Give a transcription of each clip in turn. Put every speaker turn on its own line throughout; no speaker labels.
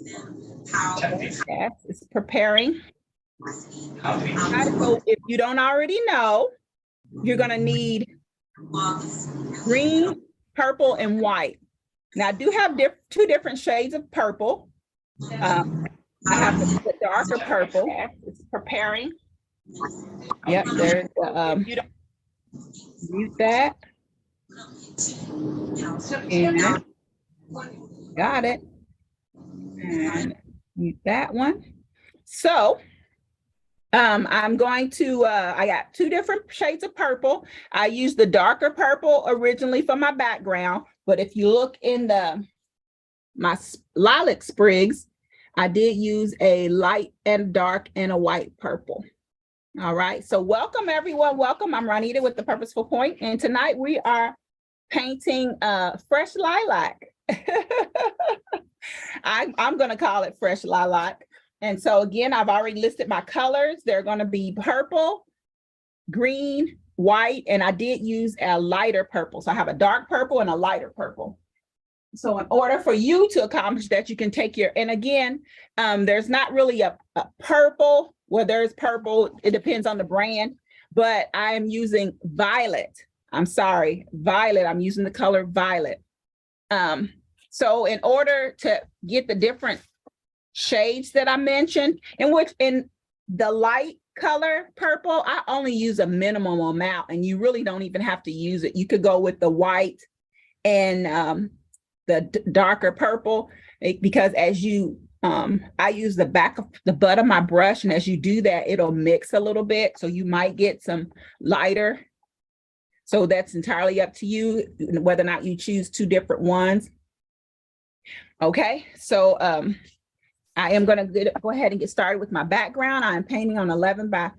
Yes, it's preparing. So if you don't already know, you're going to need green, purple, and white. Now I do have two different shades of purple. I have the darker purple. It's preparing. Yep, there's you don't mute that. And got it. And mute that one. So I'm going to, I got two different shades of purple. I used the darker purple originally for my background, but if you look in my lilac sprigs, I did use a light and dark and a white purple. All right, so welcome everyone, welcome. I'm Ronita with The Purposeful Point, and tonight we are painting fresh lilac. I'm gonna call it fresh lilac. And so again, I've already listed my colors. They're going to be purple, green, white, and I did use a lighter purple. So I have a dark purple and a lighter purple. So in order for you to accomplish that, you can take your, and again, there's not really a purple, well, there's purple, it depends on the brand, but I am using violet. I'm sorry, violet, I'm using the color violet. So in order to get the different shades that I mentioned, in the light color purple, I only use a minimum amount, and you really don't even have to use it. You could go with the white and the darker purple, because as you I use the butt of my brush, and as you do that, it'll mix a little bit, so you might get some lighter. So that's entirely up to you whether or not you choose two different ones. Okay, so I am going to go ahead and get started with my background. I'm painting on 11 by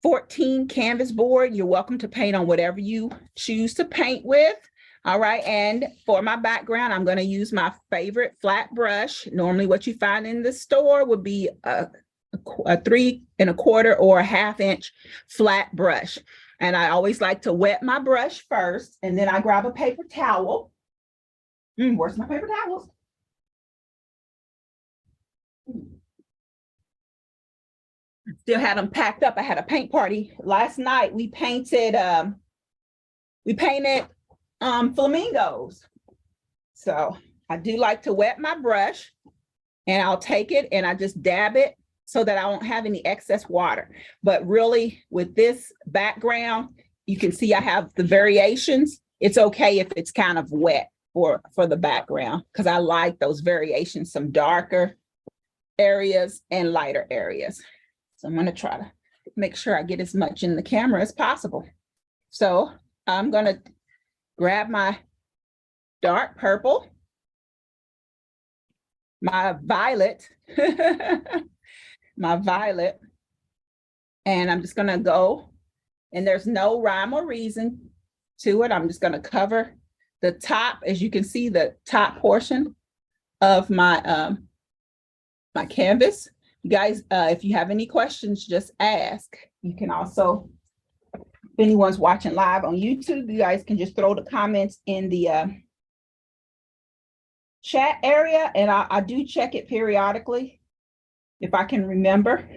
14 canvas board. You're welcome to paint on whatever you choose to paint with. All right, and for my background, I'm going to use my favorite flat brush. Normally what you find in the store would be a 3 1/4 or a 1/2 inch flat brush. And I always like to wet my brush first, and then I grab a paper towel. Where's my paper towels? Still had them packed up. I had a paint party last night. We painted flamingos. So I do like to wet my brush, and I'll take it and I just dab it so that I won't have any excess water. But really, with this background, you can see I have the variations. It's okay if it's kind of wet for the background, because I like those variations, some darker areas and lighter areas. So I'm going to try to make sure I get as much in the camera as possible. So I'm going to grab my dark purple, my violet, my violet, and I'm just going to go, and there's no rhyme or reason to it. I'm just going to cover the top, as you can see, the top portion of my my canvas. You guys, if you have any questions, just ask. You can also, if anyone's watching live on YouTube, you guys can just throw the comments in the chat area, and I do check it periodically if I can remember.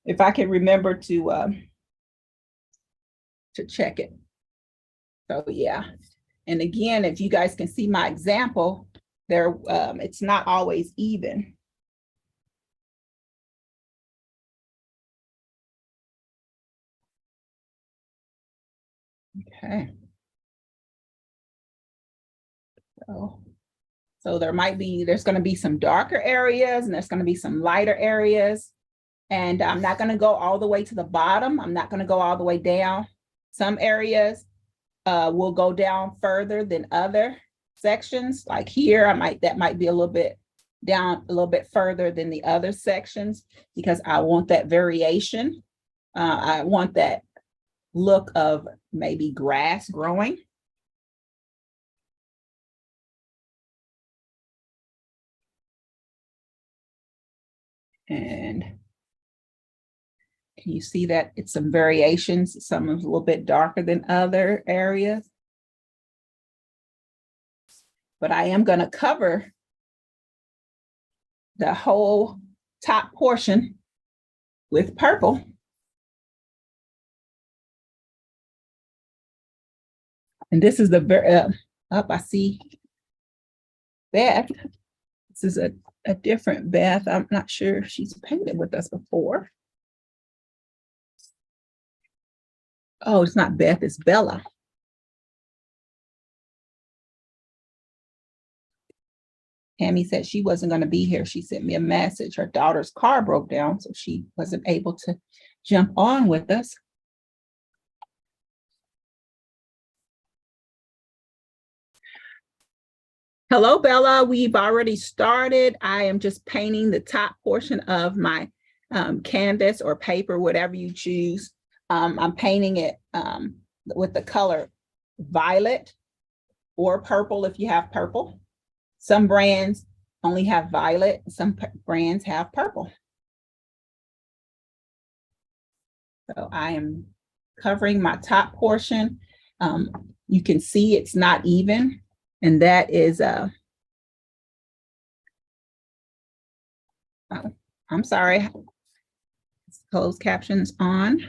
If I can remember to check it. So yeah, and again, if you guys can see my example there, it's not always even. Okay. So there's going to be some darker areas, and there's going to be some lighter areas. And I'm not going to go all the way to the bottom. I'm not going to go all the way down. Some areas will go down further than other sections. Like here, that might be a little bit down, a little bit further than the other sections, because I want that variation. I want that look of maybe grass growing. And can you see that it's some variations? Some is a little bit darker than other areas. but I am going to cover the whole top portion with purple. And this is the very, I see Beth. This is a different Beth. I'm not sure if she's painted with us before. Oh, it's not Beth, it's Bella. Tammy said she wasn't going to be here. She sent me a message. Her daughter's car broke down, so she wasn't able to jump on with us. Hello, Bella. We've already started. I am just painting the top portion of my canvas or paper, whatever you choose. I'm painting it with the color violet or purple if you have purple. Some brands only have violet, some brands have purple. So I am covering my top portion. You can see it's not even, and that is I'm sorry, closed captions on.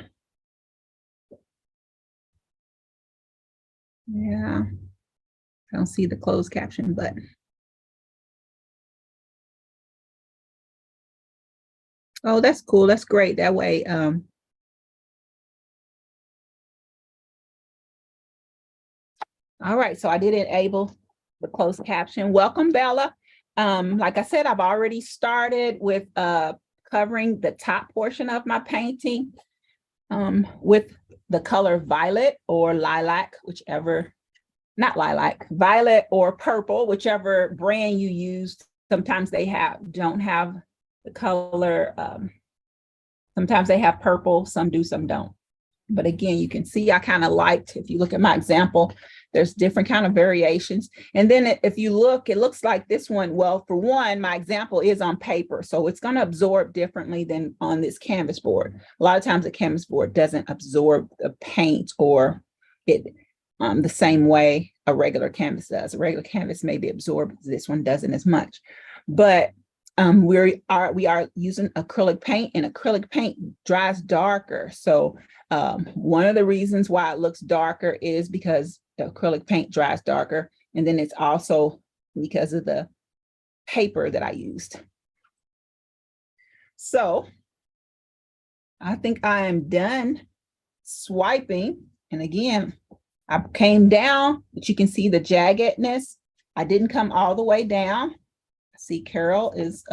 Yeah, I don't see the closed caption button. Oh, that's cool. That's great. That way, all right, so I did enable the closed caption. Welcome, Bella. Like I said, I've already started with covering the top portion of my painting with the color violet or lilac, whichever, not lilac, violet or purple, whichever brand you use. Sometimes they don't have the color. Sometimes they have purple, some do, some don't. But again, you can see I kind of liked, if you look at my example, there's different kind of variations. And then if you look, it looks like this one, well, for one, my example is on paper. So it's going to absorb differently than on this canvas board. A lot of times the canvas board doesn't absorb the paint or it the same way a regular canvas does. A regular canvas maybe absorbs, this one doesn't as much. But we are using acrylic paint, and acrylic paint dries darker. So one of the reasons why it looks darker is because the acrylic paint dries darker. And then it's also because of the paper that I used. So I think I am done swiping. And again, I came down, but you can see the jaggedness. I didn't come all the way down. I see Carol is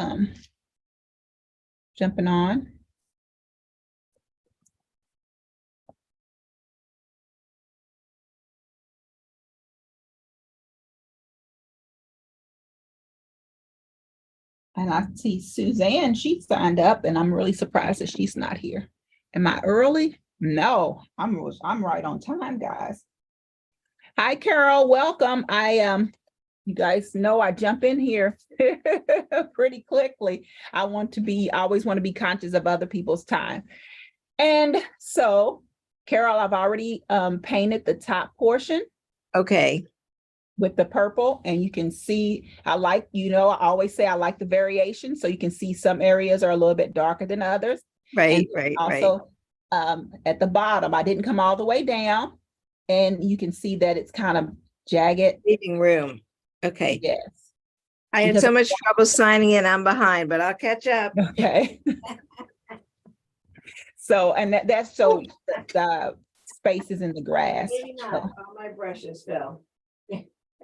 jumping on. And I see Suzanne, she signed up, and I'm really surprised that she's not here. Am I early? No, I'm right on time, guys. Hi, Carol, welcome. You guys know I jump in here pretty quickly. I always want to be conscious of other people's time. And so, Carol, I've already painted the top portion.
Okay.
With the purple, and you can see, I always say I like the variation. So you can see some areas are a little bit darker than others.
Right,
and
right,
also,
right.
At the bottom, I didn't come all the way down, and you can see that it's kind of jagged.
Leaving room. Okay.
Yes.
I had so much trouble signing in. I'm behind, but I'll catch up.
Okay. So, and that's so the spaces in the grass.
Maybe not. All my brushes fell.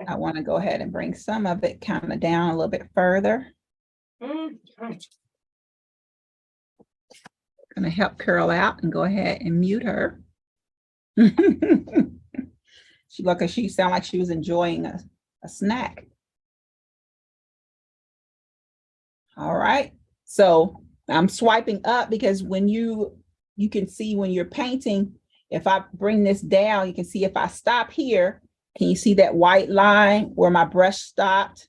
I want to go ahead and bring some of it kind of down a little bit further. Going to help Carol out and go ahead and mute her. She sounded like she was enjoying a snack. All right, so I'm swiping up because when you can see when you're painting, if I bring this down, you can see if I stop here, can you see that white line where my brush stopped?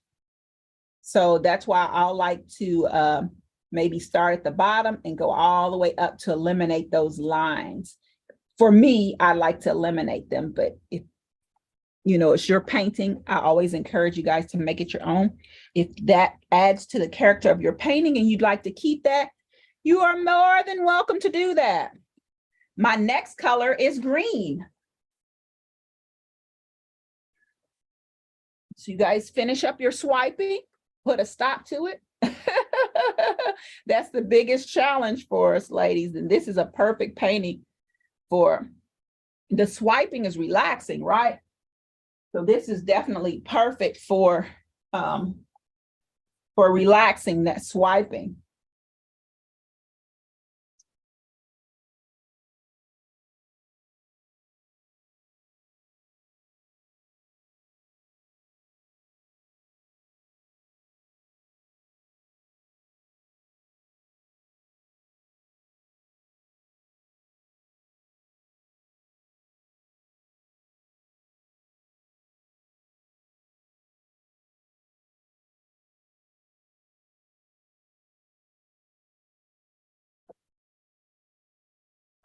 So that's why I like to maybe start at the bottom and go all the way up to eliminate those lines. For me, I like to eliminate them, but if you know, it's your painting. I always encourage you guys to make it your own. If that adds to the character of your painting and you'd like to keep that, you are more than welcome to do that. My next color is green. So you guys finish up your swiping, put a stop to it. That's the biggest challenge for us, ladies. And this is a perfect painting for the swiping is relaxing, right? So this is definitely perfect for relaxing that swiping.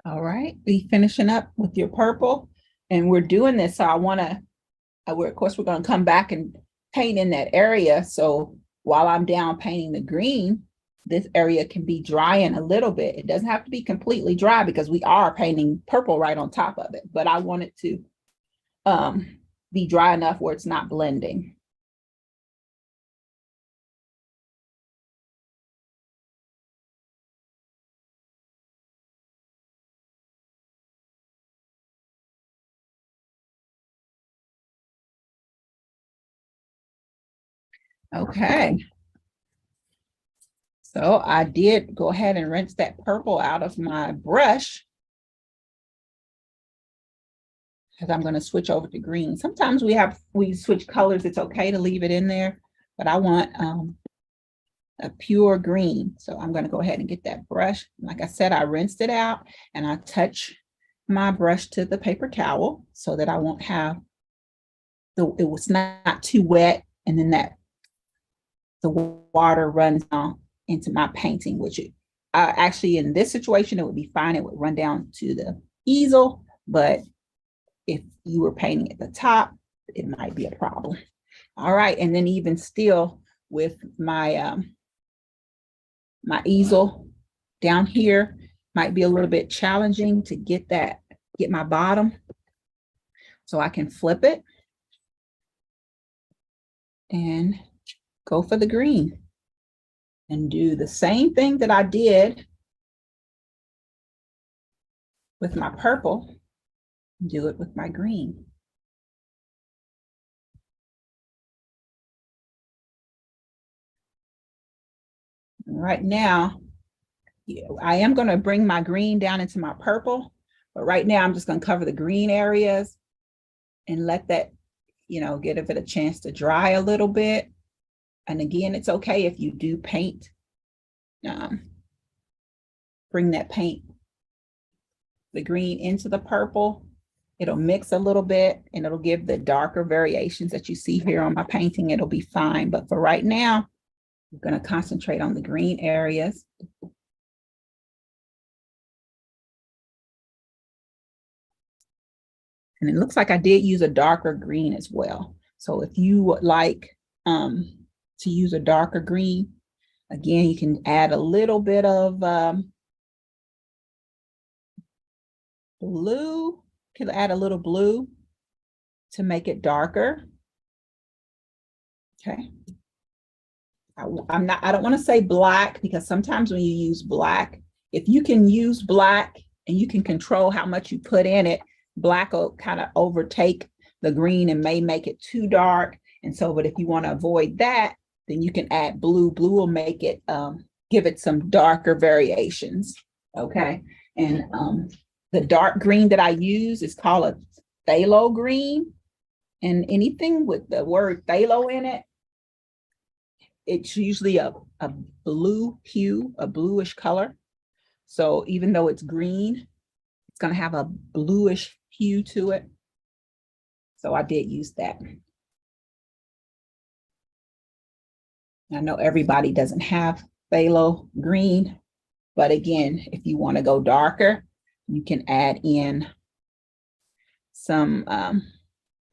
All right, we finishing up with your purple, and we're doing this. So I want to, of course, we're going to come back and paint in that area. So while I'm down painting the green, this area can be drying a little bit. It doesn't have to be completely dry because we are painting purple right on top of it, but I want it to be dry enough where it's not blending. Okay. So I did go ahead and rinse that purple out of my brush, because I'm going to switch over to green. Sometimes we switch colors. It's okay to leave it in there, but I want a pure green. So I'm going to go ahead and get that brush. Like I said, I rinsed it out and I touch my brush to the paper towel so that I won't have it was not too wet, and then the water runs down into my painting, which actually in this situation, it would be fine. It would run down to the easel, but if you were painting at the top, it might be a problem. All right, and then even still with my my easel down here, might be a little bit challenging to get my bottom. So I can flip it and go for the green and do the same thing that I did with my purple, do it with my green. Right now, I am going to bring my green down into my purple, but right now I'm just going to cover the green areas and let that, give it a chance to dry a little bit. And again, it's okay if you do paint, bring that paint, the green into the purple. It'll mix a little bit and it'll give the darker variations that you see here on my painting. It'll be fine. But for right now, we're going to concentrate on the green areas. And it looks like I did use a darker green as well. So if you would like to use a darker green, again, you can add a little bit of blue. Can add a little blue to make it darker. Okay. I don't want to say black, because sometimes when you use black, if you can use black and you can control how much you put in it, black will kind of overtake the green and may make it too dark. And so, but if you want to avoid that, then you can add blue. Blue will make it, give it some darker variations. Okay. And the dark green that I use is called a phthalo green. And anything with the word phthalo in it, it's usually a blue hue, a bluish color. So even though it's green, it's going to have a bluish hue to it. So I did use that. I know everybody doesn't have phthalo green, but again, if you want to go darker, you can add in some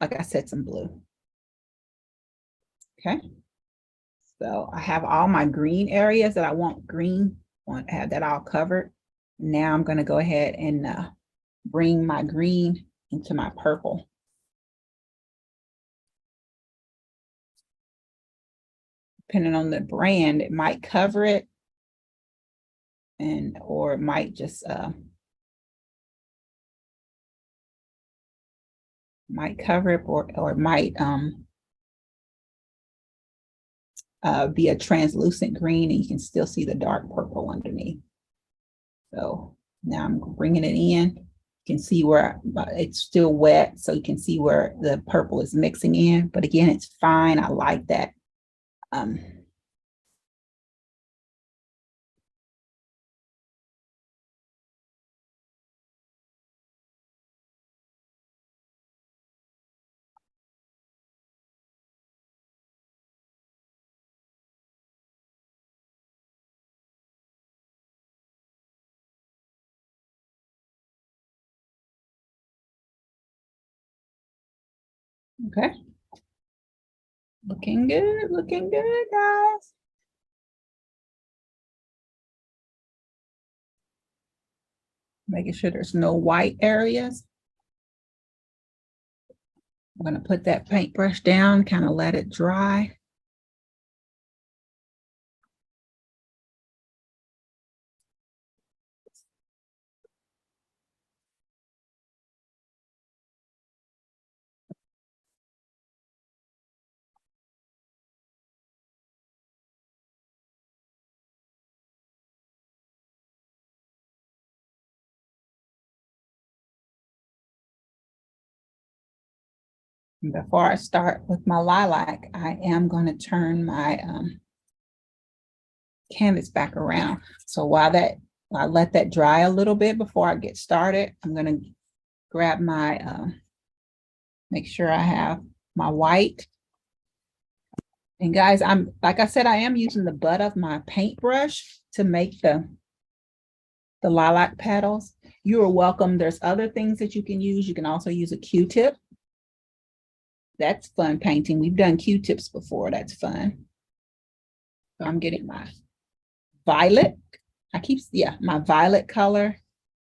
like I said, some blue. Okay. So I have all my green areas that I want green, want to have that all covered. Now I'm going to go ahead and bring my green into my purple. Depending on the brand, it might cover it, and or it might just might cover it, or it might be a translucent green, and you can still see the dark purple underneath. So now I'm bringing it in. You can see where it's still wet, so you can see where the purple is mixing in. But again, it's fine. I like that. Okay. Looking good, guys. Making sure there's no white areas. I'm going to put that paintbrush down, kind of let it dry. Before I start with my lilac, I am going to turn my canvas back around. So while I let that dry a little bit before I get started, I'm going to grab my, make sure I have my white. And guys, like I said, I am using the butt of my paintbrush to make the lilac petals. You are welcome. There's other things that you can use. You can also use a Q-tip. That's fun painting. We've done Q-tips before. That's fun. So I'm getting my violet. My violet color,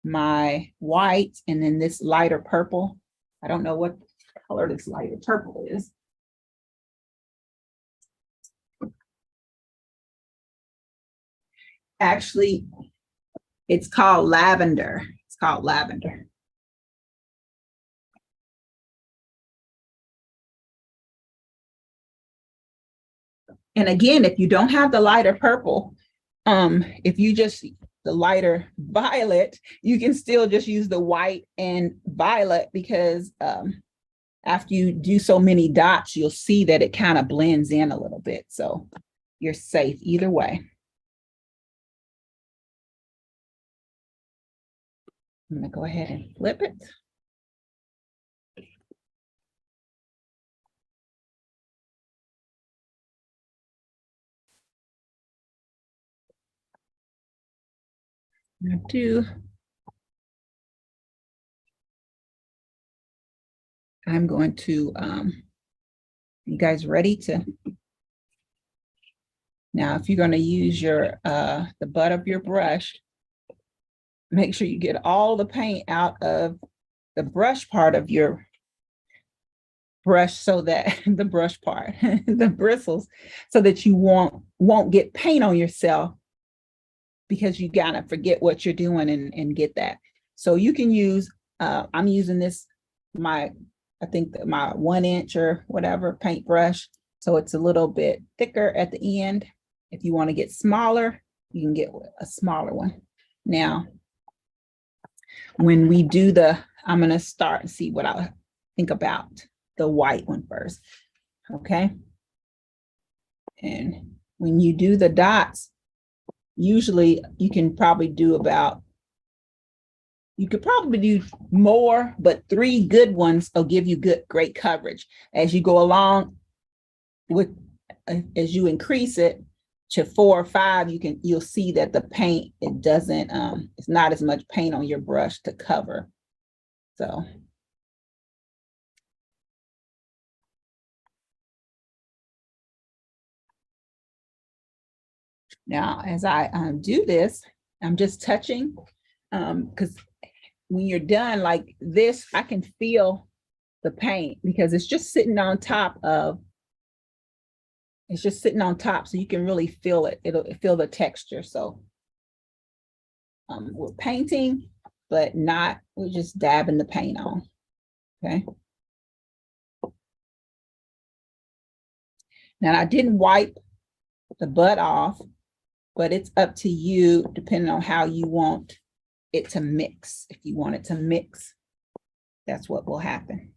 my white, and then this lighter purple. I don't know what color this lighter purple is. Actually, it's called lavender. It's called lavender. And again, if you don't have the lighter purple, if you just the lighter violet, you can still just use the white and violet, because after you do so many dots, you'll see that it kind of blends in a little bit. So you're safe either way. I'm going to go ahead and flip it. I'm going to, you guys ready to? Now, if you're going to use your, the butt of your brush, make sure you get all the paint out of the brush part of your brush, so that the brush part, the bristles, so that you won't get paint on yourself, because you gotta forget what you're doing and get that. So you can use, I'm using this, I think that my 1 inch or whatever paintbrush. So it's a little bit thicker at the end. If you want to get smaller, you can get a smaller one. Now, when we do I'm going to start and see what I think about the white one first. Okay. And when you do the dots, usually you can probably do you could probably do more, but 3 good ones will give you great coverage. As you go along as you increase it to 4 or 5, you'll see that the paint, it doesn't, it's not as much paint on your brush to cover. So Now, as I do this, I'm just touching, because when you're done like this, I can feel the paint because it's just sitting on top of, it's just sitting on top, so you can really feel it. It'll feel the texture. So we're painting, but not, we're just dabbing the paint on, okay? Now, I didn't wipe the butt off, but it's up to you depending on how you want it to mix. If you want it to mix, that's what will happen.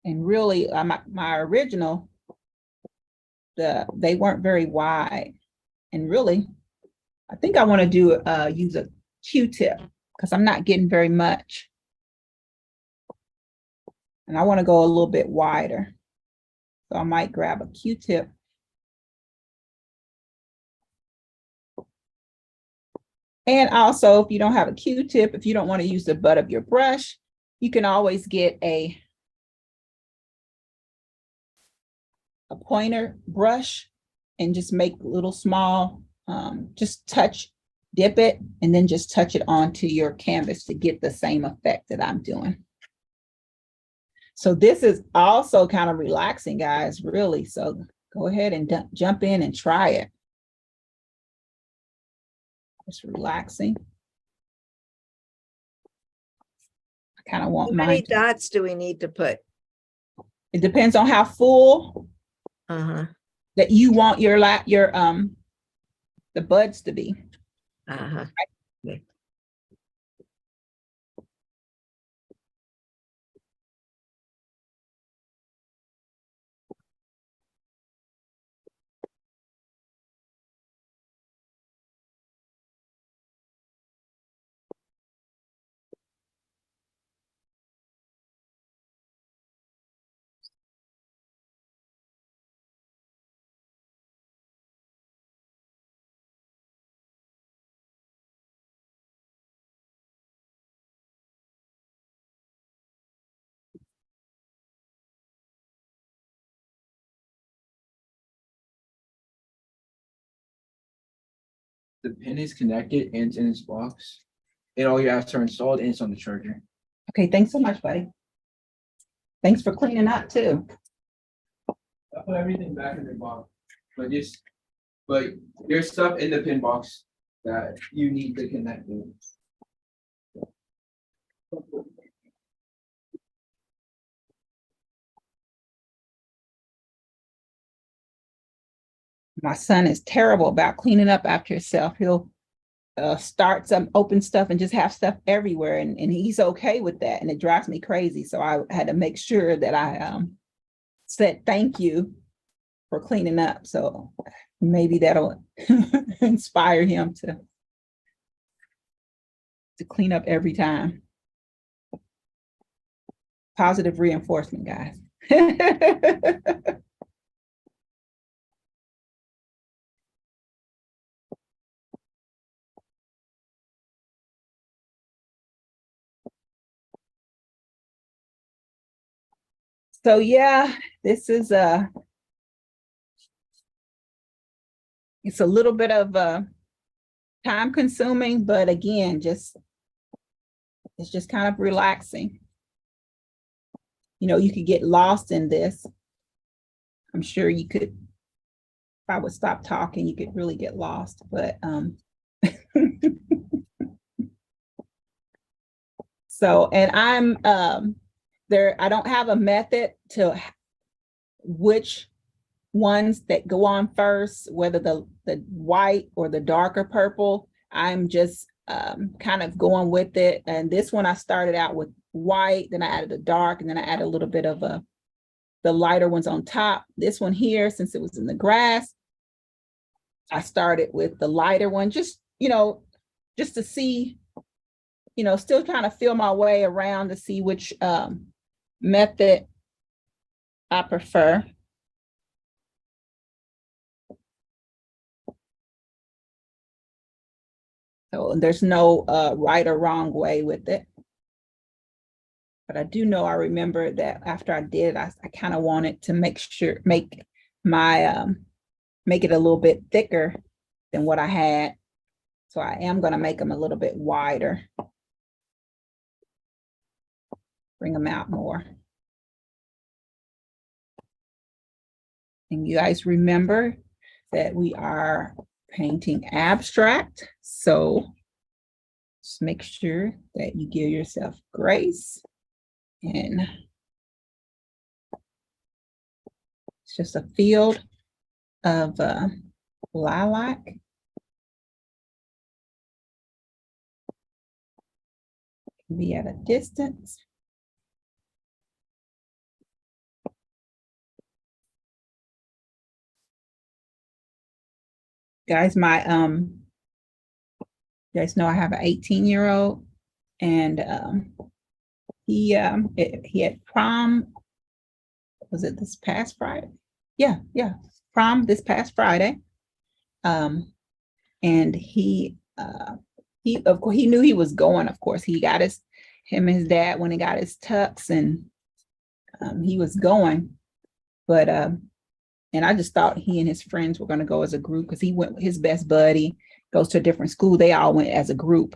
And really, my original, they weren't very wide. And really, I think I want to do use a Q-tip because I'm not getting very much. And I want to go a little bit wider. So I might grab a Q-tip. And also, if you don't have a Q-tip, if you don't want to use the butt of your brush, you can always get a pointer brush and just make little small, just touch, dip it, and then just touch it onto your canvas to get the same effect that I'm doing. So this is also kind of relaxing, guys, really. So go ahead and jump in and try it. It's relaxing. I kind of want
How many dots do we need to put?
It depends on how full that you want your the buds to be.
Okay.
The pin is connected and it's in its box. And all your apps are installed and it's on the charger.
Okay, thanks so much, buddy. Thanks for cleaning up too.
I put everything back in the box. But there's stuff in the pin box that you need to connect with.
My son is terrible about cleaning up after himself. He'll start some open stuff and just have stuff everywhere, and he's okay with that, and it drives me crazy. So I had to make sure that I said thank you for cleaning up. So maybe that'll inspire him to clean up every time. Positive reinforcement, guys. So yeah, this is it's a little bit of time consuming, but again, it's just kind of relaxing. You know, you could get lost in this. I'm sure you could, if I would stop talking, you could really get lost, but so, and I'm there, I don't have a method to which ones that go on first, whether the white or the darker purple. I'm just kind of going with it. And this one I started out with white, then I added a dark, and then I added a little bit of the lighter ones on top. This one here, since it was in the grass, I started with the lighter one, just, you know, just to see, you know, still kind of feel my way around to see which method I prefer. So there's no right or wrong way with it. But I do know, I remember that after I did, I kind of wanted to make my make it a little bit thicker than what I had. So I am going to make them a little bit wider. Bring them out more. And you guys remember that we are painting abstract. So just make sure that you give yourself grace. And it's just a field of lilac. Be at a distance. Guys, you guys know I have an 18-year-old, and he had prom. Was it this past Friday? Yeah, prom this past Friday. And he of course he knew he was going. Of course, he got him and his dad when he got his tux, and he was going, but and I just thought he and his friends were going to go as a group, because he went with his best buddy, goes to a different school. They all went as a group.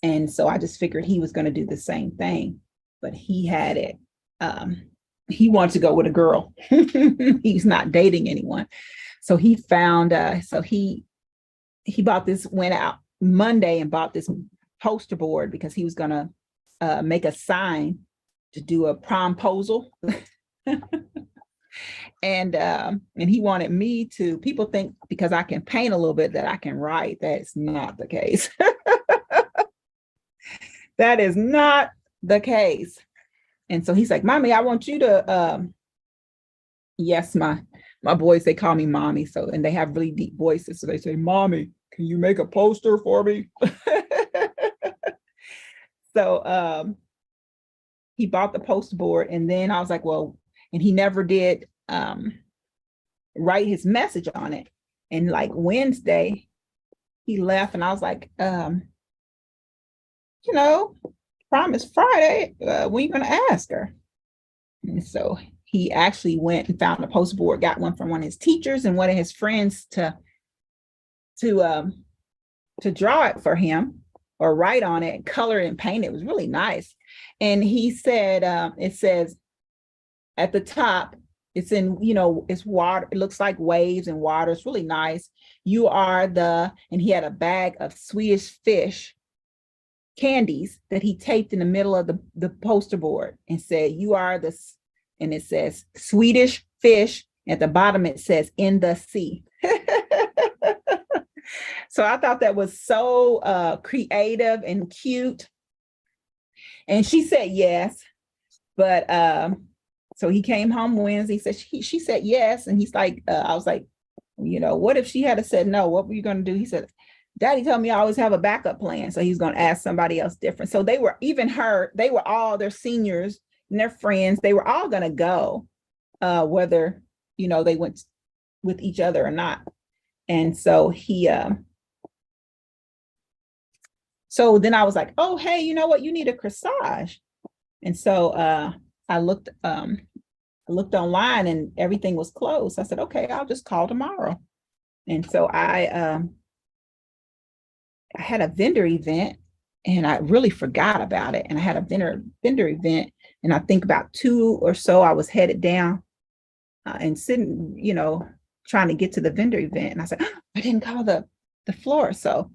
And so I just figured he was going to do the same thing, but he had it. He wanted to go with a girl. He's not dating anyone. So he found, he bought this, went out Monday and bought this poster board, because he was going to make a sign to do a promposal. And he wanted me to, people think because I can paint a little bit that I can write. That's not the case. That is not the case. And so he's like, Mommy, I want you to, yes, my boys, they call me Mommy. So, and they have really deep voices. So they say, Mommy, can you make a poster for me? So he bought the poster board, and then I was like, well, and he never did write his message on it. And like Wednesday, he left, and I was like, prom is Friday. When are you going to ask her? And so he actually went and found a poster board, got one from one of his teachers and one of his friends to draw it for him, or write on it, color it and paint it. It was really nice. And he said, it says at the top, it's in, it's water. It looks like waves and water. It's really nice. You are and he had a bag of Swedish fish candies that he taped in the middle of the poster board, and said, you are this, and it says Swedish fish. At the bottom, it says in the sea. So I thought that was so creative and cute. And she said yes, but so he came home Wednesday. Said she said yes, and he's like, I was like, what if she had said no? What were you going to do? He said, Daddy told me I always have a backup plan. So he's going to ask somebody else different. So they were all their seniors and their friends. They were all going to go, whether they went with each other or not. And so so then I was like, oh, hey, you know what? You need a corsage. And so I looked online, and everything was closed. I said, okay, I'll just call tomorrow. And so I had a vendor event, and I really forgot about it. And I had a vendor event, and I think about 2 or so, I was headed down and sitting, trying to get to the vendor event. And I said, I didn't call the florist. So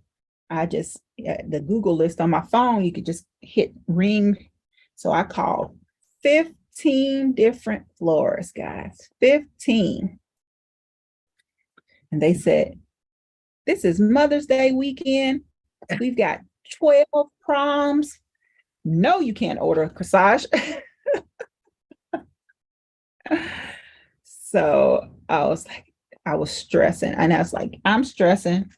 I just, the Google list on my phone, you could just hit ring. So I called 15 different florists, guys, 15. And they said, this is Mother's Day weekend. We've got 12 proms. No, you can't order a corsage. So I was stressing. And I was like, I'm stressing.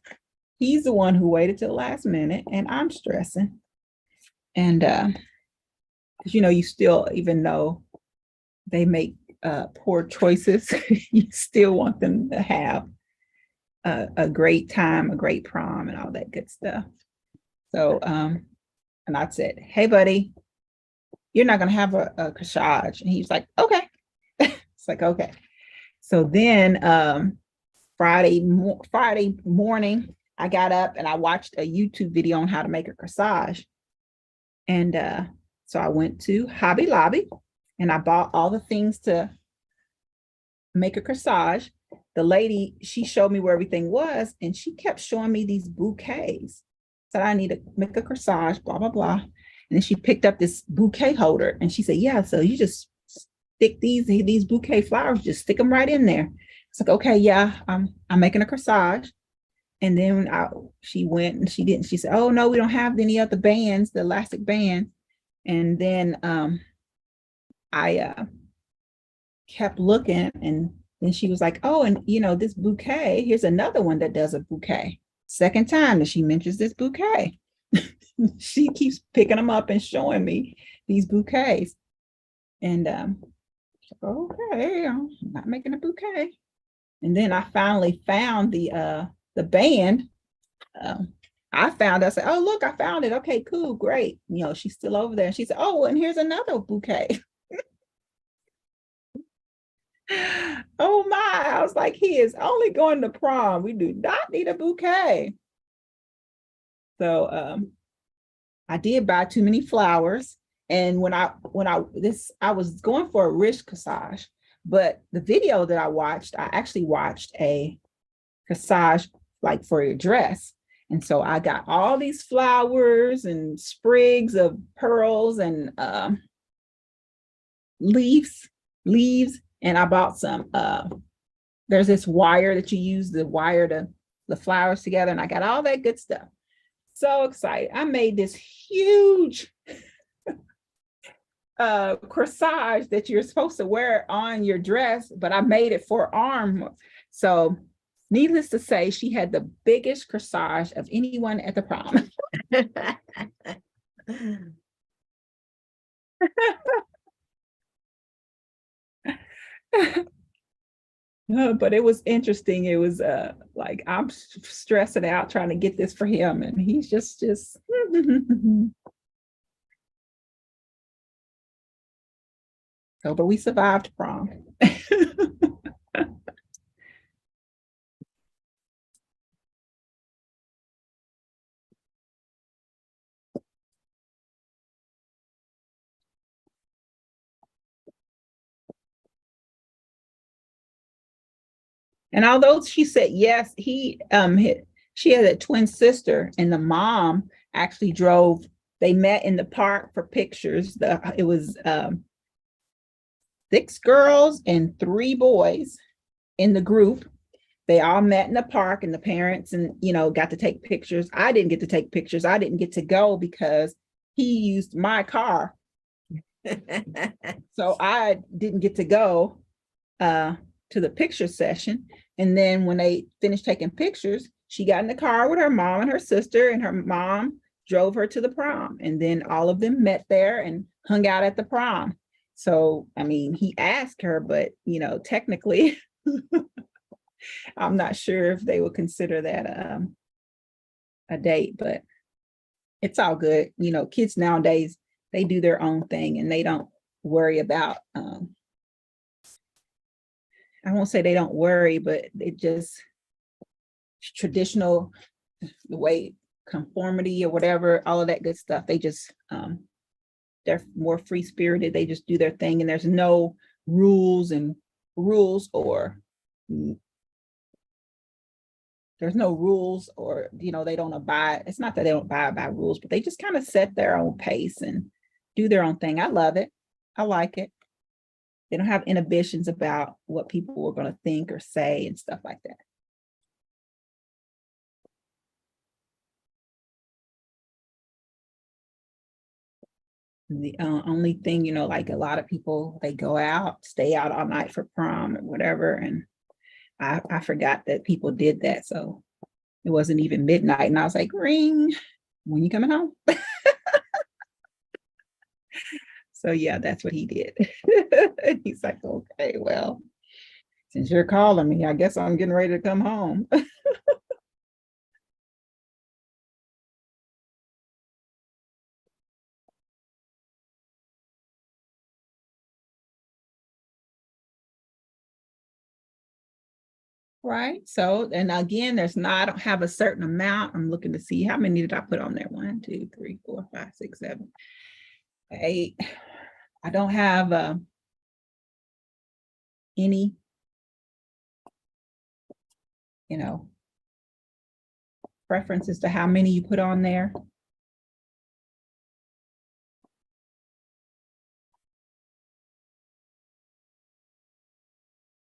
He's the one who waited till the last minute, and I'm stressing. And, you still, even though they make poor choices, you still want them to have a great time, a great prom, and all that good stuff. So, and I said, hey, buddy, you're not going to have a corsage. And he was like, okay. It's like, okay. So then Friday morning, I got up and I watched a YouTube video on how to make a corsage. And so I went to Hobby Lobby and I bought all the things to make a corsage. The lady, she showed me where everything was and she kept showing me these bouquets. Said I need to make a corsage, blah, blah, blah. And then she picked up this bouquet holder and she said, yeah, so you just stick these bouquet flowers, just stick them right in there. It's like, okay, yeah, I'm making a corsage. And then she went and she said, oh no, we don't have any other bands, the elastic band. And then I kept looking and then she was like, oh, and this bouquet, here's another one that does a bouquet. Second time that she mentions this bouquet. She keeps picking them up and showing me these bouquets. And okay, I'm not making a bouquet. And then I finally found the band. I said, oh, look, I found it. Okay, cool, great. She's still over there. And she said, oh, and here's another bouquet. Oh my, I was like, he is only going to prom. We do not need a bouquet. So I did buy too many flowers. And when I was going for a wrist corsage, but the video that I actually watched a corsage like for your dress. And so I got all these flowers and sprigs of pearls and leaves, and I bought some there's this wire that you use the wire to the flowers together, and I got all that good stuff. So excited. I made this huge corsage that you're supposed to wear on your dress, but I made it for arm. So needless to say, she had the biggest corsage of anyone at the prom. But it was interesting. It was like I'm stressing out trying to get this for him, and he's just so, but we survived prom. And although she said yes, she had a twin sister, and the mom actually drove. They met in the park for pictures. It was 6 girls and 3 boys in the group. They all met in the park, and the parents got to take pictures. I didn't get to take pictures. I didn't get to go because he used my car. So I didn't get to go to the picture session. And then when they finished taking pictures, she got in the car with her mom and her sister, and her mom drove her to the prom. And then all of them met there and hung out at the prom. So, I mean, he asked her, but, technically, I'm not sure if they would consider that a date, but it's all good. Kids nowadays, they do their own thing and they don't worry about, I won't say they don't worry, but it just traditional, the way conformity or whatever, all of that good stuff. They just, they're more free spirited. They just do their thing, and there's no rules or there's no rules or, they don't abide. It's not that they don't abide by rules, but they just kind of set their own pace and do their own thing. I love it. I like it. They don't have inhibitions about what people are going to think or say and stuff like that. The only thing, like a lot of people, they go out, stay out all night for prom or whatever. And I forgot that people did that. So it wasn't even midnight. And I was like, ring, when you coming home? So yeah, that's what he did. He's like, okay, well, since you're calling me, I guess I'm getting ready to come home. Right. So, and again, I don't have a certain amount. I'm looking to see how many did I put on there? 1, 2, 3, 4, 5, 6, 7, 8. I don't have any, preferences to how many you put on there.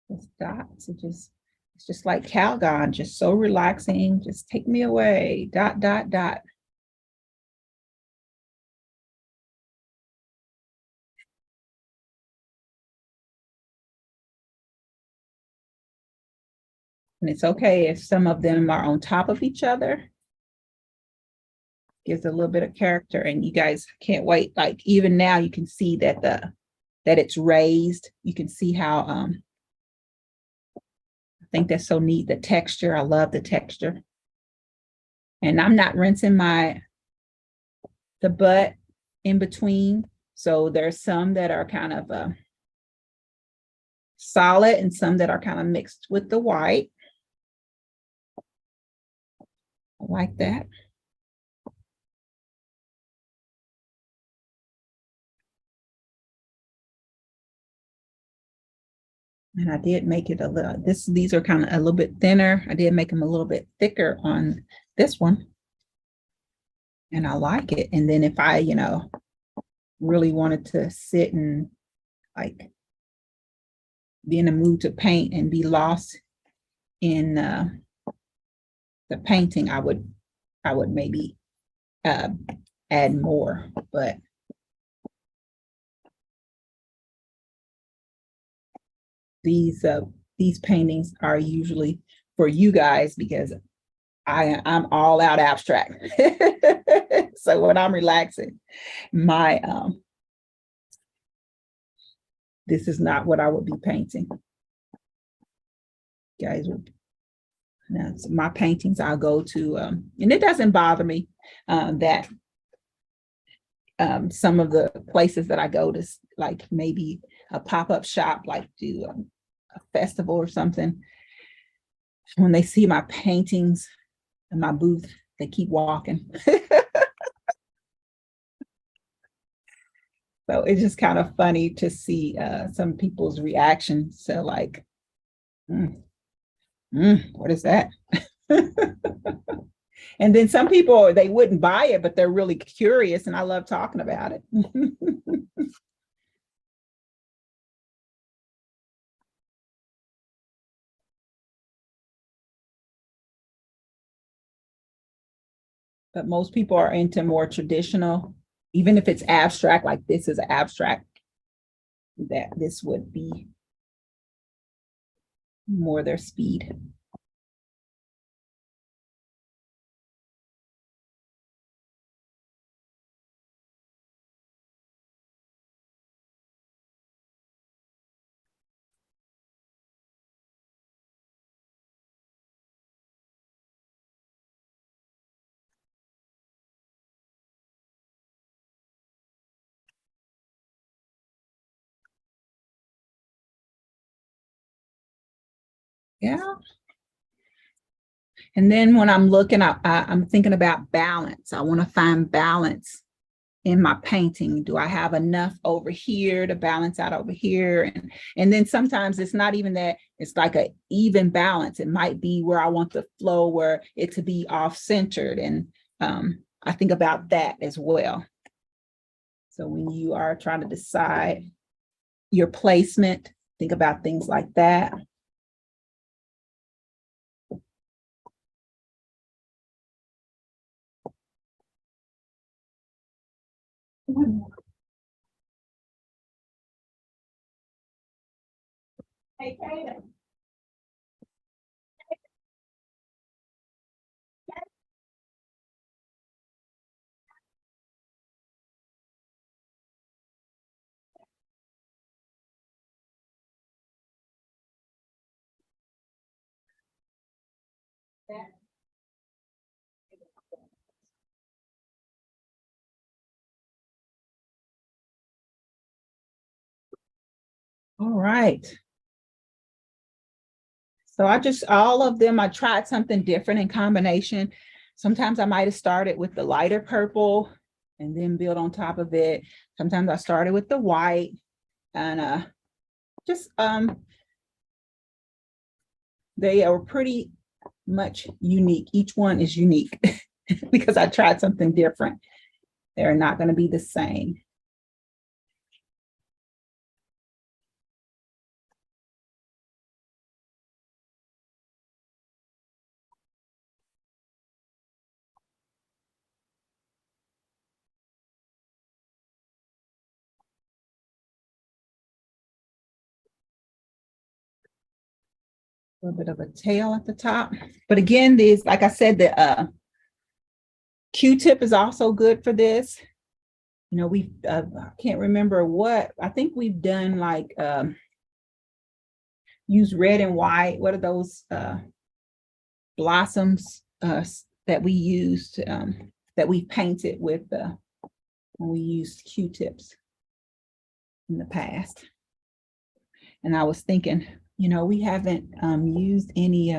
It's dots. It's just like Calgon, just so relaxing. Just take me away. Dot, dot, dot. And it's okay if some of them are on top of each other. Gives a little bit of character, and you guys can't wait. Like even now you can see that that it's raised. You can see how I think that's so neat. The texture, I love the texture. And I'm not rinsing the butt in between. So there's some that are kind of solid and some that are kind of mixed with the white. I like that. And I did make it a little, these are kind of a little bit thinner. I did make them a little bit thicker on this one. And I like it. And then if I, really wanted to sit and like be in a mood to paint and be lost in the painting, I would maybe add more, but these paintings are usually for you guys because I'm all out abstract. So when I'm relaxing, my this is not what I would be painting. Guys would. Now, so my paintings, I'll go to, and it doesn't bother me that some of the places that I go to, like maybe a pop-up shop, like do a festival or something, when they see my paintings in my booth, they keep walking. So it's just kind of funny to see some people's reactions. So like, what is that? And then some people, they wouldn't buy it, but they're really curious, and I love talking about it. But most people are into more traditional, even if it's abstract, like this is abstract, that this would be more their speed. Yeah. And then when I'm looking, I'm thinking about balance. I want to find balance in my painting. Do I have enough over here to balance out over here? And then sometimes it's not even that, it's like an even balance. It might be where I want the flow, where it to be off-centered. And I think about that as well. So when you are trying to decide your placement, think about things like that. Hey, Kaden. All right. So all of them, I tried something different in combination. Sometimes I might have started with the lighter purple and then build on top of it. Sometimes I started with the white and they are pretty much unique. Each one is unique because I tried something different. They're not going to be the same. A little bit of a tail at the top. But again, these, like I said, the Q-tip is also good for this. You know, we I can't remember what, I think we've done like use red and white. What are those blossoms that we used that we painted with when we used Q-tips in the past? And I was thinking, you know, we haven't used any,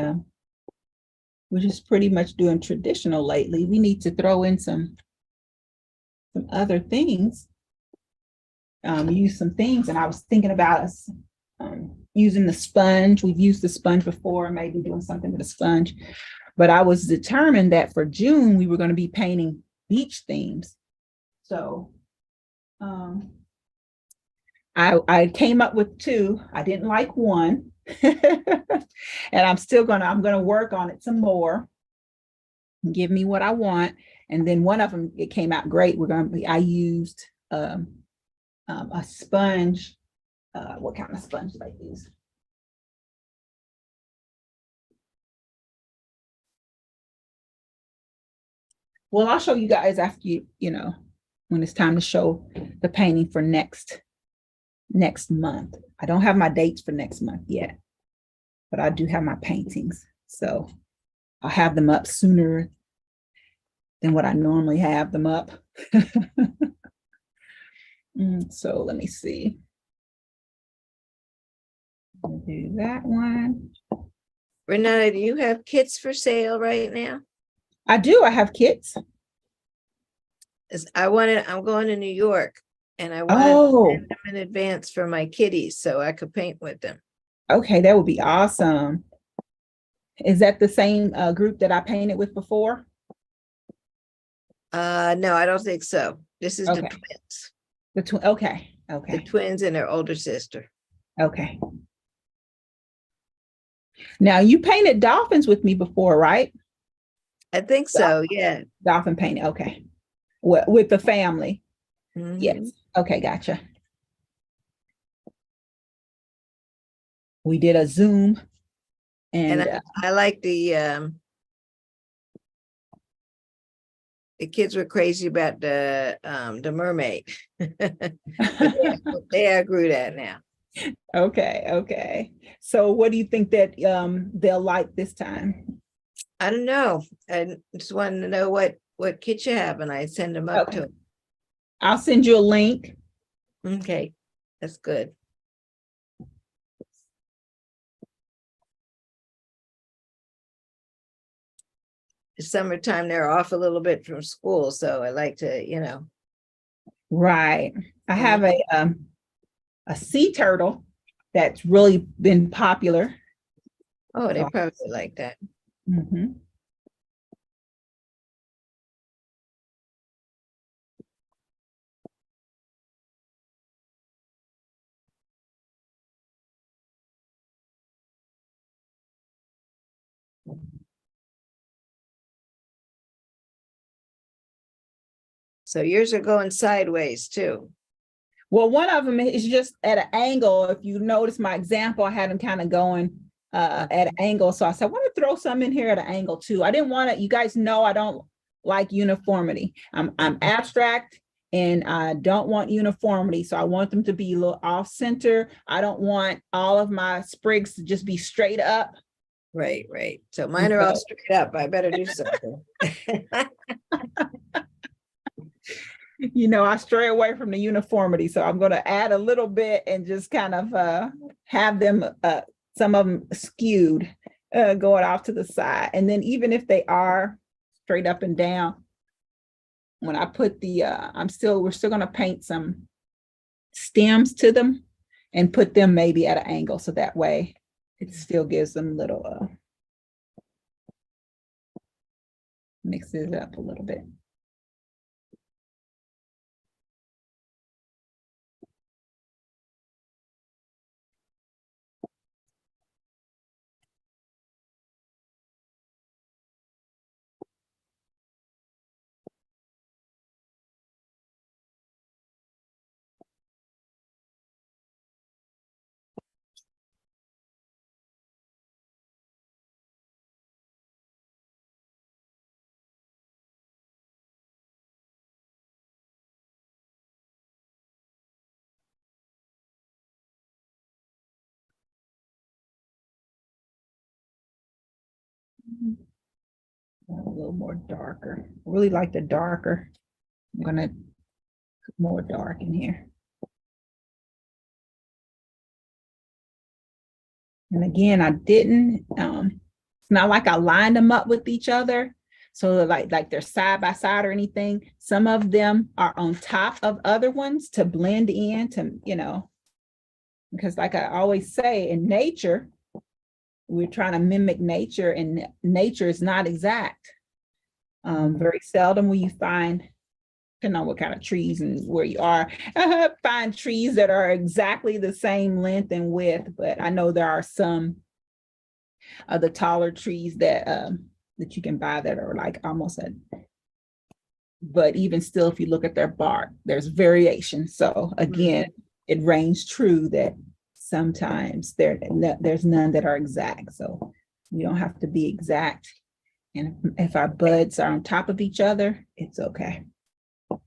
we're just pretty much doing traditional lately. We need to throw in some other things, use some things. And I was thinking about us using the sponge. We've used the sponge before, maybe doing something with a sponge. But I was determined that for June, we were going to be painting beach themes. So I came up with two. I didn't like one. And I'm gonna work on it some more. Give me what I want. And then one of them, it came out great. I used a sponge. What kind of sponge did I use? Well, I'll show you guys after you know, when it's time to show the painting for next month. I don't have my dates for next month yet, but I do have my paintings. So I'll have them up sooner than what I normally have them up. So let me see. I'll do that one.
Renata, do you have kits for sale right now?
I do. I have kits.
I'm going to New York and I want to send them in advance for my kitties so I could paint with them.
Okay, that would be awesome. Is that the same group that I painted with before?
No, I don't think so. This is
Okay.
the twins.
Okay.
The twins and their older sister.
Okay. Now you painted dolphins with me before, right?
I think so, yeah.
Dolphin painting, okay. With the family.
Mm-hmm.
Yes. Okay, gotcha. We did a Zoom and
I like the kids were crazy about the mermaid. They outgrew that now.
Okay. So what do you think that they'll like this time?
I don't know. I just wanted to know what kits you have, and I send them up to them.
I'll send you a link.
Okay, that's good. It's summertime, they're off a little bit from school, so I like to, you know.
Right. I have a sea turtle that's really been popular.
Oh, they probably like that.
Mm-hmm.
So yours are going sideways too.
Well, one of them is just at an angle. If you notice my example, I had them kind of going at an angle. So I said, I want to throw some in here at an angle too. I didn't want to, you guys know I don't like uniformity. I'm abstract and I don't want uniformity. So I want them to be a little off center. I don't want all of my sprigs to just be straight up.
Right. So mine are all straight up. I better do something.
You know, I stray away from the uniformity. So I'm going to add a little bit and just kind of have them, some of them skewed. going off to the side. And then even if they are straight up and down, when I put the, we're still gonna paint some stems to them and put them maybe at an angle. So that way it still gives them little, mixes it up a little bit. A little more darker. I really like the darker. I'm gonna put more dark in here. And again, I didn't, it's not like I lined them up with each other. So like they're side by side or anything. Some of them are on top of other ones to blend in to, you know, because like I always say, in nature, we're trying to mimic nature, and nature is not exact. Very seldom will you find, depending on what kind of trees and where you are, find trees that are exactly the same length and width. But I know there are some of the taller trees that that you can buy that are like almost at, but even still, if you look at their bark, there's variation. So again, it reigns true that sometimes there's none that are exact. So we don't have to be exact. And if our buds are on top of each other, it's okay. All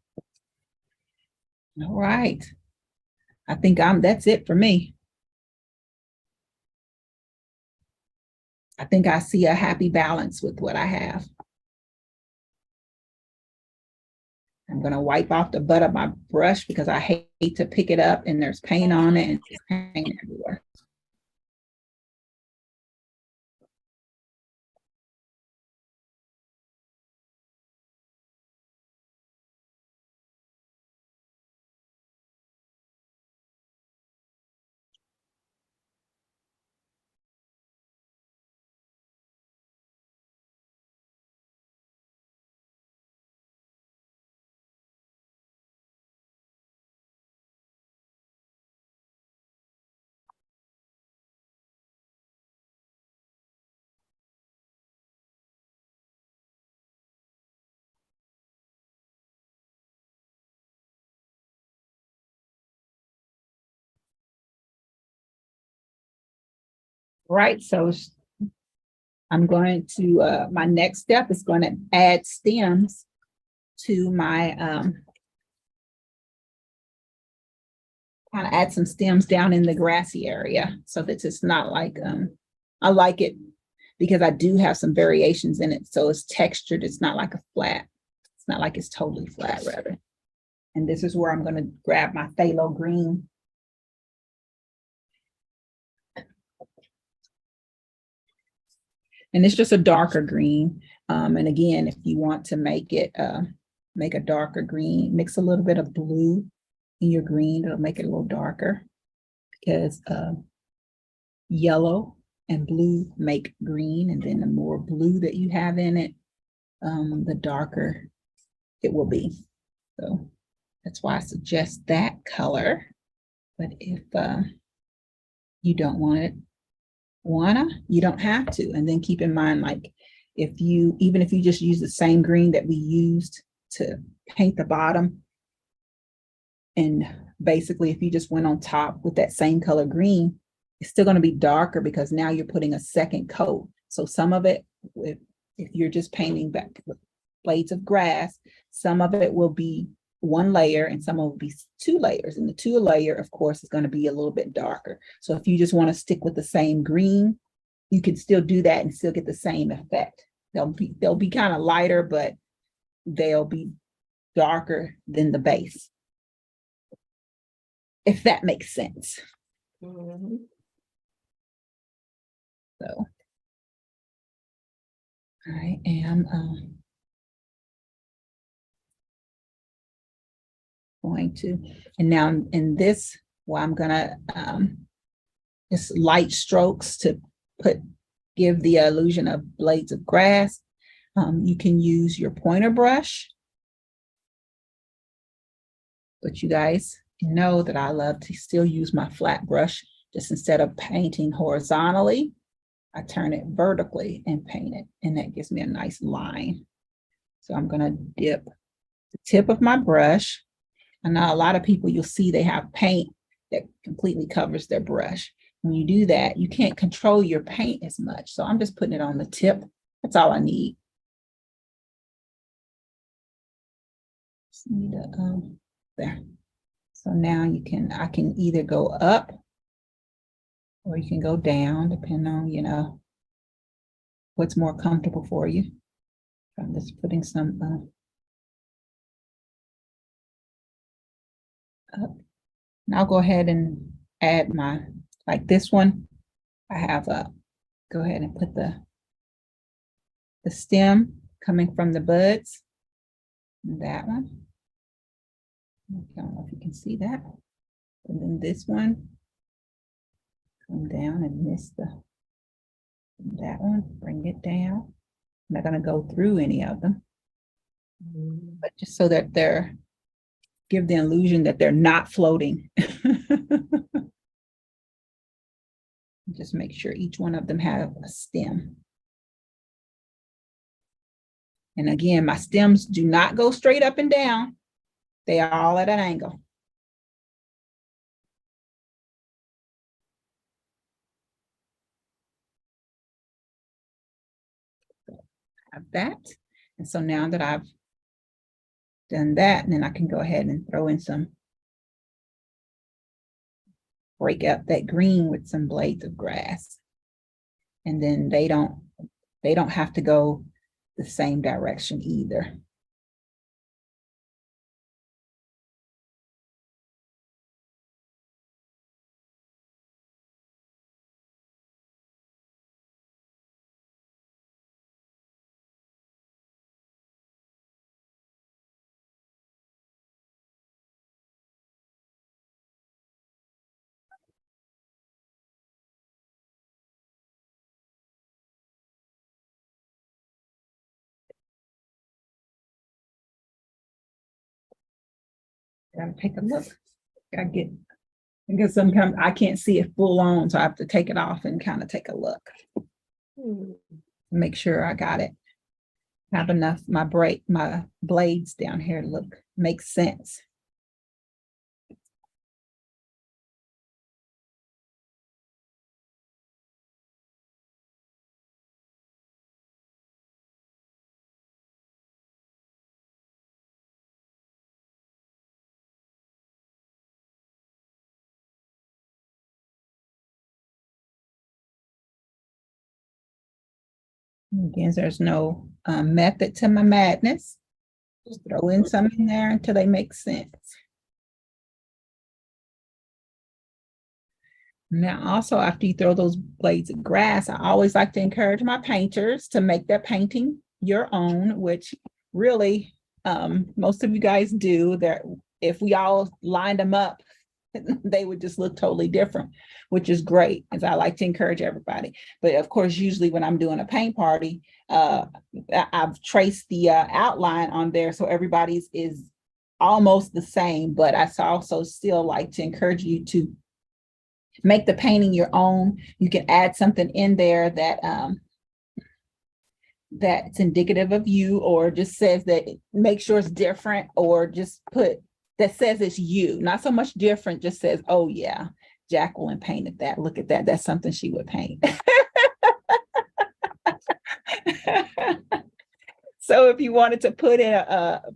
right. I think that's it for me. I think I see a happy balance with what I have. I'm going to wipe off the butt of my brush because I hate to pick it up and there's paint on it and there's paint everywhere. Right, so I'm going to, my next step is going to add stems to my, kind of add some stems down in the grassy area so that it's not like, I like it because I do have some variations in it. So it's textured, it's not like a flat. It's not like it's totally flat rather. And this is where I'm going to grab my phthalo green. And it's just a darker green. And again, if you want to make it, make a darker green, mix a little bit of blue in your green, it'll make it a little darker because yellow and blue make green. And then the more blue that you have in it, the darker it will be. So that's why I suggest that color. But if you don't want it, you don't have to. And then keep in mind, like even if you just use the same green that we used to paint the bottom, and basically if you just went on top with that same color green, it's still going to be darker because now you're putting a second coat. So some of it, if you're just painting back with blades of grass, some of it will be one layer and some of it will be 2 layers. And the 2 layer, of course, is going to be a little bit darker. So if you just want to stick with the same green, you can still do that and still get the same effect. They'll be kind of lighter, but they'll be darker than the base, if that makes sense. So I am going to, and now in this, well, I'm gonna just light strokes to give the illusion of blades of grass. You can use your pointer brush, but you guys know that I love to still use my flat brush. Just instead of painting horizontally, I turn it vertically and paint it, and that gives me a nice line. So I'm gonna dip the tip of my brush. I know a lot of people, you'll see they have paint that completely covers their brush. When you do that, you can't control your paint as much. So I'm just putting it on the tip. That's all I need. Just need to, there. So now I can either go up or you can go down, depending on, you know, what's more comfortable for you. I'm just putting some up. And I'll go ahead and add my, like this one, I have go ahead and put the stem coming from the buds. That one. I don't know if you can see that. And then this one, come down and miss that one, bring it down. I'm not going to go through any of them, but just so that give the illusion that they're not floating. Just make sure each one of them have a stem. And again, my stems do not go straight up and down. They are all at an angle. Have that. And so now that I've done that, and then I can go ahead and throw in some, break up that green with some blades of grass. And then they don't have to go the same direction either. Gotta take a look. Because sometimes I can't see it full on, so I have to take it off and kind of take a look. Make sure I got it. Have enough, my blades down here make sense. Again, there's no method to my madness. Just throw in some in there until they make sense. Now, also, after you throw those blades of grass, I always like to encourage my painters to make their painting your own, which really most of you guys do. If we all lined them up, they would just look totally different, which is great, as I like to encourage everybody. But of course, usually when I'm doing a paint party, I've traced the outline on there, so everybody's is almost the same. But I also still like to encourage you to make the painting your own. You can add something in there that that's indicative of you, or just says that, make sure it's different, or just put that says it's you, not so much different, just says, oh yeah, Jacqueline painted that. Look at that. That's something she would paint. So if you wanted to put in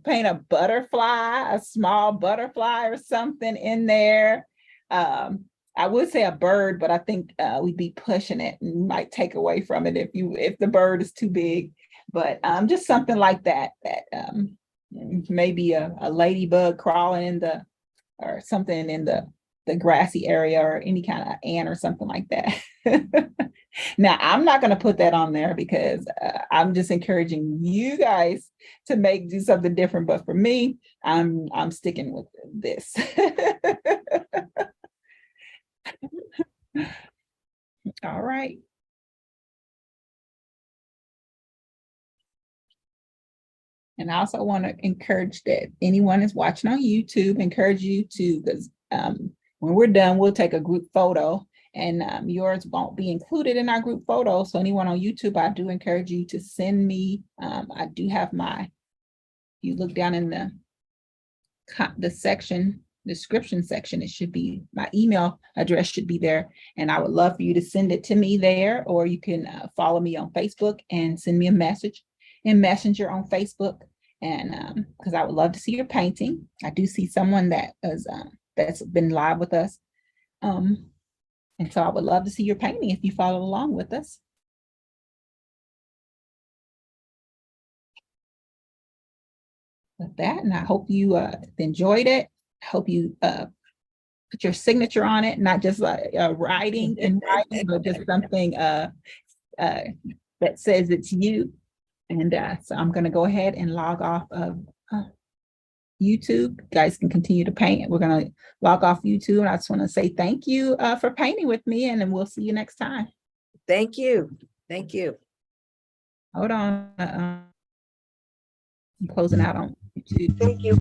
paint a butterfly, a small butterfly or something in there, I would say a bird, but I think we'd be pushing it and might take away from it if the bird is too big. But just something like that maybe a ladybug crawling or something in the grassy area, or any kind of ant or something like that. Now, I'm not going to put that on there because I'm just encouraging you guys to do something different. But for me, I'm sticking with this. All right. And I also want to encourage that anyone is watching on YouTube, encourage you to, because when we're done, we'll take a group photo, and yours won't be included in our group photo. So anyone on YouTube, I do encourage you to send me. I do have you look down in the section, description section, it should be, my email address should be there. And I would love for you to send it to me there, or you can follow me on Facebook and send me a message in Messenger on Facebook. And because I would love to see your painting. I do see someone that is that's been live with us. And so I would love to see your painting if you follow along with us. With that, and I hope you enjoyed it. I hope you put your signature on it, not just like writing, but just something that says it's you. And so I'm going to go ahead and log off of YouTube. You guys can continue to paint. We're going to log off YouTube. And I just want to say thank you for painting with me, and then we'll see you next time.
Thank you. Thank you.
Hold on. I'm closing out on YouTube.
Thank you.